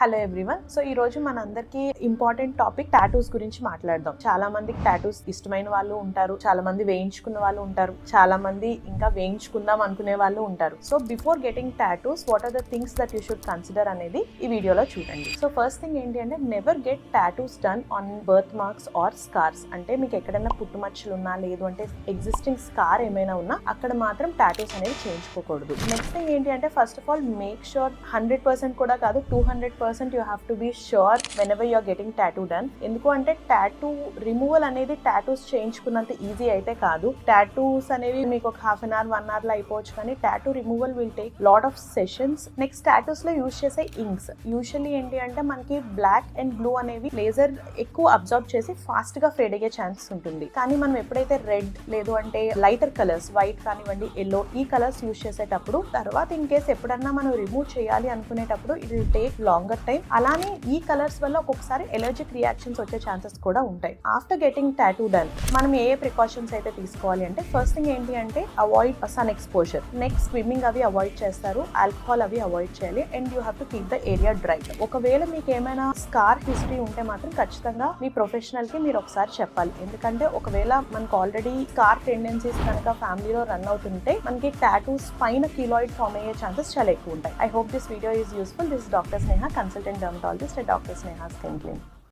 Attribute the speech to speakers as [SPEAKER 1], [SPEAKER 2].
[SPEAKER 1] Hello everyone. So ఈ రోజు మనందరికి ఇంపార్టెంట్ టాపిక్ టాటూస్ గురించి మాట్లాడదాం. చాలా మందికి టాటూస్ ఇష్టమైన వాళ్ళు ఉంటారు, చాలా మంది వేయించుకున్న వాళ్ళు ఉంటారు, చాలా మంది ఇంకా వేయించుకుందాం అనుకునే వాళ్ళు ఉంటారు. So before getting tattoos what are the things that you should consider అనేది ఈ వీడియోలో చూడండి. సో ఫస్ట్ థింగ్ ఏంటి అంటే never get tattoos done on birth marks or scars. అంటే మీకు ఎక్కడైనా పుట్టుమచ్చలు ఉన్నా, లేదు అంటే ఎగ్జిస్టింగ్ స్కార్ ఏమైనా ఉన్నా అక్కడ మాత్రం టాటూస్ అనేది చేయించుకోకూడదు. నెక్స్ట్ థింగ్ ఏంటి అంటే first of all make sure 100% కూడా కాదు 200% you have to be sure whenever you're getting tattoo done. ఎందుకు అంటే టాటూ రిమూవల్ అనేది టాటూస్ చేయించుకున్నంత ఈజీ అయితే కాదు. టాటూస్ అనేవి మీకు ఒక హాఫ్ అన్ అవర్ 1 hour లో అయిపోవచ్చు, కానీ tattoo removal will take lot of sessions. Next tattoos లో యూజ్ చేసే ఇంక్స్ యూజువల్లీ ఏంటి అంటే మనకి బ్లాక్ అండ్ బ్లూ అనేవి లేజర్ ఎక్కువ అబ్జర్వ్ చేసి ఫాస్ట్ గా ఫేడ్ అయ్యే ఛాన్సెస్ ఉంటుంది. కానీ మనం ఎప్పుడైతే రెడ్ లేదు అంటే లైటర్ కలర్స్ వైట్ కానివ్వండి, ఎల్లో, ఈ కలర్స్ యూజ్ చేసేటప్పుడు తర్వాత ఇన్ కేస్ ఎప్పుడన్నా మనం రిమూవ్ చేయాలి అనుకునేటప్పుడు it will take longer time. అలానే ఈ కలర్స్ వల్ల ఒక్కొక్కసారి ఎలర్జిక్ రియాక్షన్స్ వచ్చే ఛాన్సెస్ కూడా ఉంటాయి. ఆఫ్టర్ గెటింగ్ టాటూ డన్ మనం ఏ ప్రికాషన్స్ అయితే తీసుకోవాలి అంటే ఫస్ట్ థింగ్ ఏంటి అంటే avoid sun exposure. Next swimming అవి అవాయిడ్ చేస్తారు, ఆల్కహాల్ అవి అవాయిడ్ చేయాలి, and you have to keep the area dry. ఒకవేళ మీకు ఏమైనా స్కార్ హిస్టరీ ఉంటే మాత్రం ఖచ్చితంగా మీ ప్రొఫెషనల్ కి మీరు ఒకసారి చెప్పాలి. ఎందుకంటే ఒకవేళ మనకు ఆల్రెడీ స్కార్ టెండెన్సీస్ కనుక ఫ్యామిలీలో రన్ అవుతుంటే మనకి టాటూస్ పైన కీలాయిడ్ ఫామ్ అయ్యే ఛాన్సెస్ చాలా ఎక్కువ ఉంటాయి. I hope this video is useful. This doctor Sneha, consultant dermatologist at Dr. Sneha Skin Clinic.